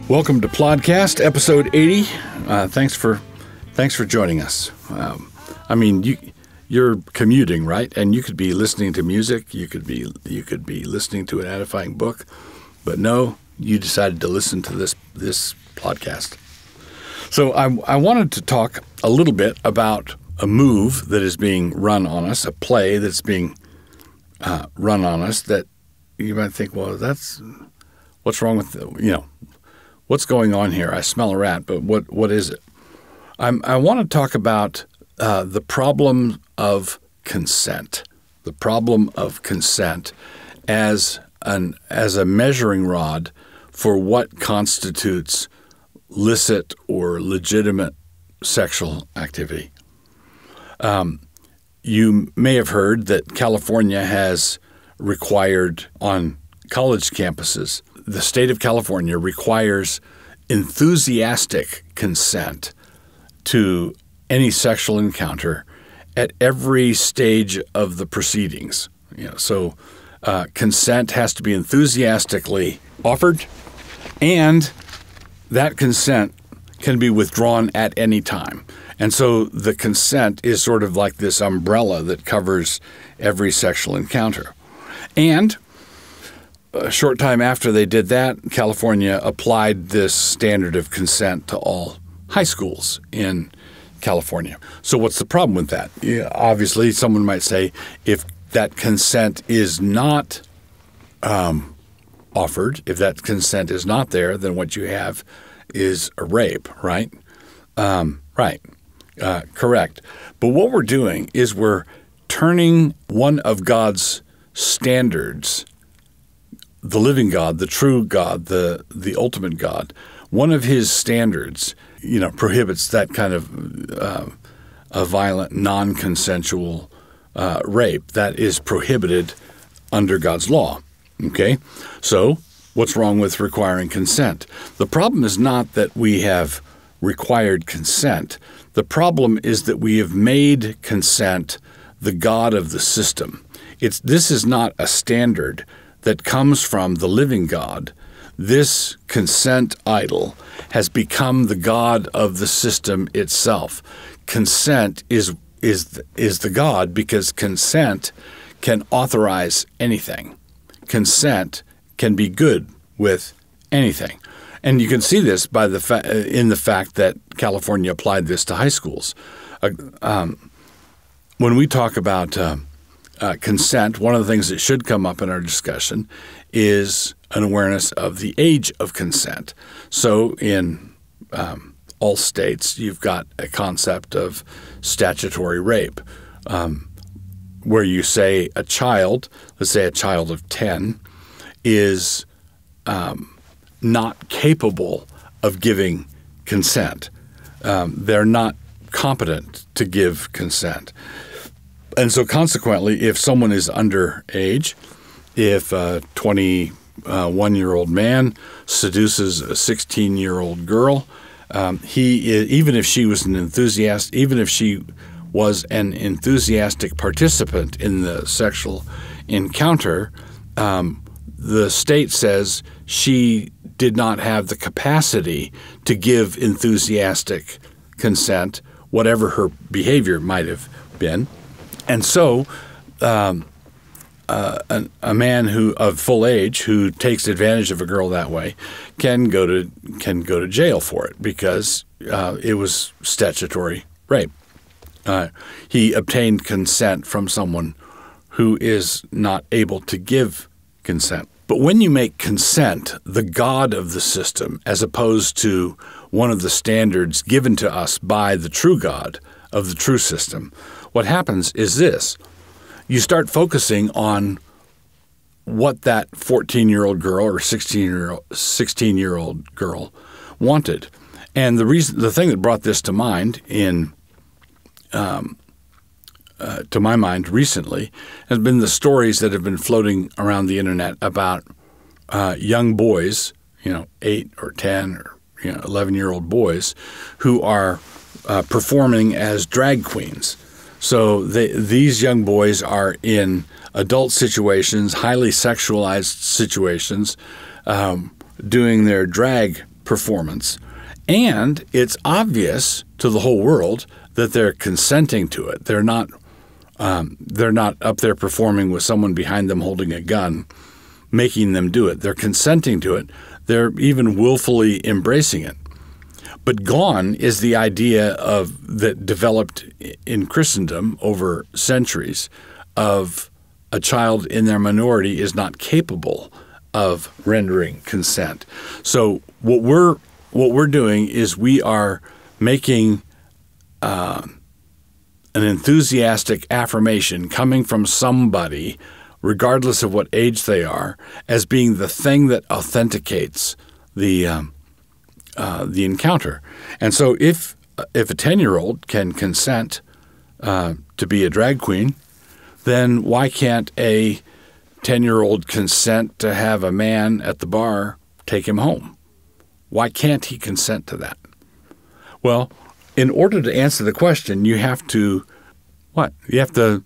Welcome to Plodcast, episode 80. Thanks for joining us. You're commuting, right? And you could be listening to music. You could be listening to an edifying book, but no, you decided to listen to this podcast. So I wanted to talk a little bit about a move that is being run on us, a play that's being run on us. That you might think, well, what's wrong with what's going on here? I smell a rat, but what is it? I want to talk about the problem of consent. The problem of consent as a measuring rod for what constitutes licit or legitimate sexual activity. You may have heard that California has required on college campuses, the state of California requires enthusiastic consent to any sexual encounter at every stage of the proceedings. So consent has to be enthusiastically offered, and that consent can be withdrawn at any time. And so the consent is sort of like this umbrella that covers every sexual encounter. And a short time after they did that, California applied this standard of consent to all high schools in California. So what's the problem with that? Obviously, someone might say if that consent is not offered, if that consent is not there, then what you have is a rape, right? Right. Correct. But what we're doing is we're turning one of God's standards, the living God, the true God, the ultimate God, one of his standards, prohibits that kind of a violent, non-consensual rape that is prohibited under God's law. Okay? So what's wrong with requiring consent? The problem is not that we have required consent. The problem is that we have made consent the God of the system. This is not a standard that comes from the living God. This consent idol has become the God of the system itself. Consent is the God because consent can authorize anything. Consent can be good with anything. And you can see this by in the fact that California applied this to high schools. When we talk about consent, one of the things that should come up in our discussion is an awareness of the age of consent. So in all states, you've got a concept of statutory rape, where you say a child, let's say a child of 10, is not capable of giving consent. They're not competent to give consent. And so consequently, if someone is underage, if a 21-year-old man seduces a 16-year-old girl, even if she was an enthusiastic participant in the sexual encounter, the state says she did not have the capacity to give enthusiastic consent, whatever her behavior might have been. And so a man of full age who takes advantage of a girl that way can go to jail for it because it was statutory rape. He obtained consent from someone who is not able to give consent. But when you make consent the God of the system, as opposed to one of the standards given to us by the true God of the true system, what happens is this. You start focusing on what that 14-year-old girl or 16-year-old girl wanted. And the thing that brought this to mind to my mind recently has been the stories that have been floating around the internet about young boys, 8 or 10 or 11-year-old boys who are performing as drag queens. So these young boys are in adult situations, highly sexualized situations, doing their drag performance, and it's obvious to the whole world that they're consenting to it. They're not up there performing with someone behind them holding a gun, making them do it. They're consenting to it. They're even willfully embracing it. But gone is the idea that developed in Christendom over centuries of a child in their minority is not capable of rendering consent. So what we're doing is we are making an enthusiastic affirmation coming from somebody, regardless of what age they are, as being the thing that authenticates the encounter. And so if a 10-year-old can consent to be a drag queen, then why can't a 10-year-old consent to have a man at the bar take him home? Why can't he consent to that? Well, in order to answer the question, you have to what? You have to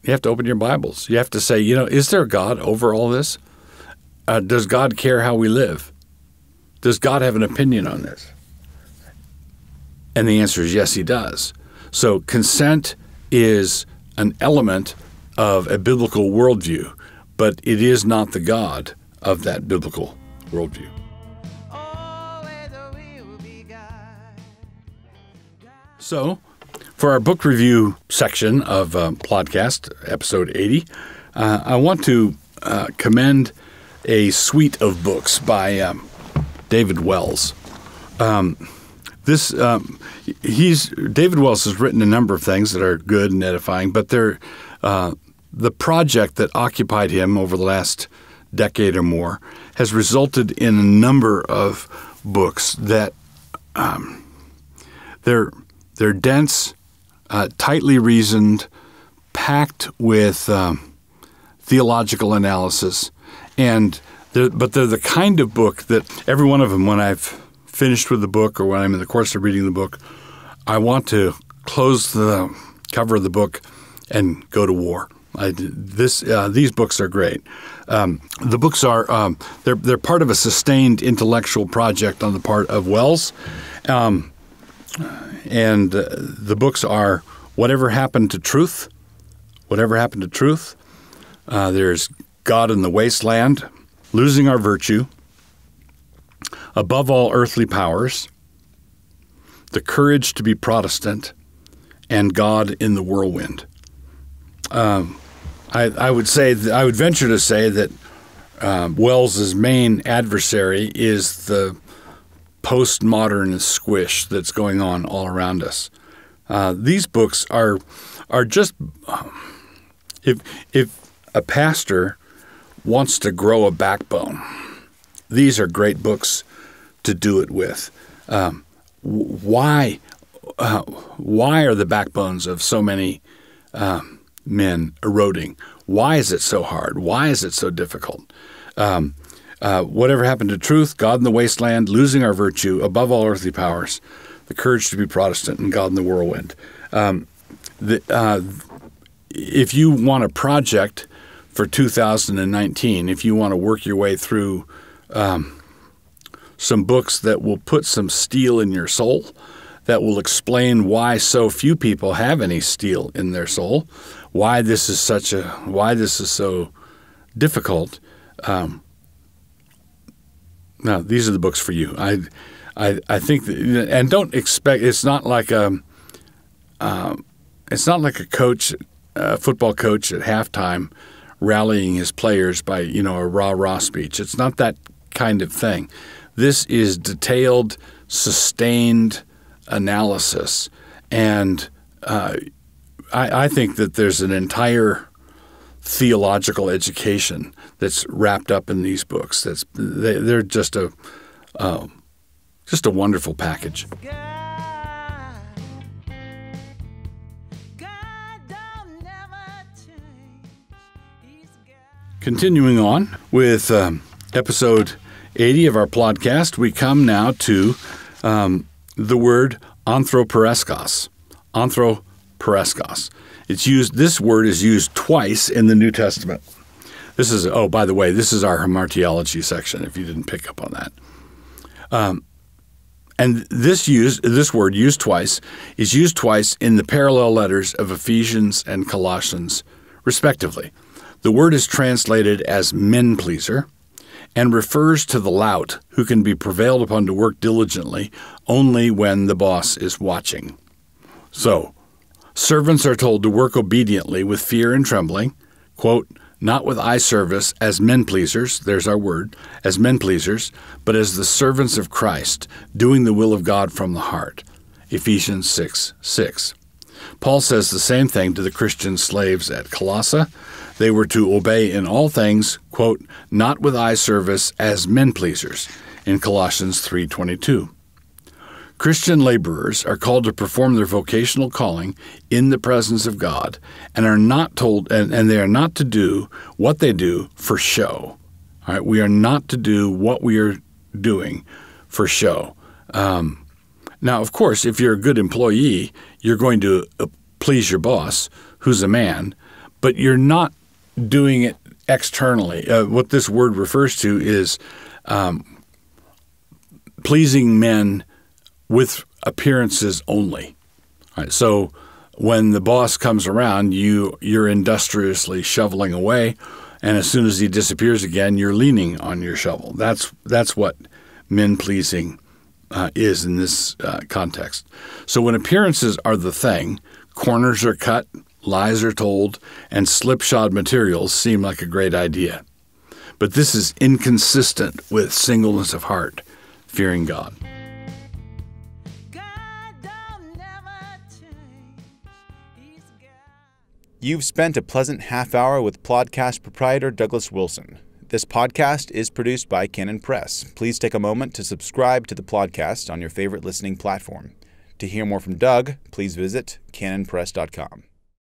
open your Bibles. You have to say, is there a God over all this? Does God care how we live? Does God have an opinion on this? And the answer is yes, he does. So consent is an element of a biblical worldview, but it is not the God of that biblical worldview. So, for our book review section of Plodcast, episode 80, I want to commend a suite of books by David Wells. David Wells has written a number of things that are good and edifying, but they're the project that occupied him over the last decade or more has resulted in a number of books that they're dense, tightly reasoned, packed with theological analysis, but they're the kind of book that every one of them, when I've finished with the book or when I'm in the course of reading the book, I want to close the cover of the book and go to war. These books are great. The books are they're part of a sustained intellectual project on the part of Wells, and the books are Whatever Happened to Truth. There's God in the Wasteland, Losing Our Virtue, Above All Earthly Powers, The Courage to be Protestant, and God in the Whirlwind. I would venture to say that Wells's main adversary is the postmodern squish that's going on all around us. These books are just if a pastor wants to grow a backbone, these are great books to do it with. Why are the backbones of so many men eroding? Why is it so hard? Why is it so difficult? Whatever Happened to Truth, God in the Wasteland, Losing Our Virtue, Above All Earthly Powers, The Courage to be Protestant, and God in the Whirlwind. If you want a project for 2019, if you want to work your way through some books that will put some steel in your soul, that will explain why so few people have any steel in their soul, why this is so difficult. No, these are the books for you. I think that, and don't expect, it's not like a coach, a football coach at halftime rallying his players by a rah-rah speech. It's not that kind of thing. This is detailed, sustained analysis, and I think that there's an entire theological education that's wrapped up in these books. They're just a wonderful package. Continuing on with episode 80 of our Plodcast, we come now to the word Anthropareskos. Anthropareskos. This word is used twice in the New Testament. By the way, this is our hamartiology section, if you didn't pick up on that. And this word used twice is used twice in the parallel letters of Ephesians and Colossians, respectively. The word is translated as men-pleaser and refers to the lout who can be prevailed upon to work diligently only when the boss is watching. So, servants are told to work obediently with fear and trembling, quote, not with eye service as men-pleasers, there's our word, as men-pleasers, but as the servants of Christ, doing the will of God from the heart. Ephesians 6:6. Paul says the same thing to the Christian slaves at Colossae. They were to obey in all things, quote, not with eye service as men-pleasers, in Colossians 3:22. Christian laborers are called to perform their vocational calling in the presence of God and are not told, and they are not to do what they do for show. All right, we are not to do what we are doing for show. Now, of course, if you're a good employee, you're going to please your boss, who's a man, but you're not doing it externally. What this word refers to is pleasing men with appearances only. All right, so when the boss comes around, you're industriously shoveling away, and as soon as he disappears again, you're leaning on your shovel. That's what men-pleasing is in this context. So when appearances are the thing, corners are cut, lies are told, and slipshod materials seem like a great idea. But this is inconsistent with singleness of heart, fearing God. You've spent a pleasant half hour with Plodcast proprietor Douglas Wilson. This podcast is produced by Canon Press. Please take a moment to subscribe to the Plodcast on your favorite listening platform. To hear more from Doug, please visit canonpress.com.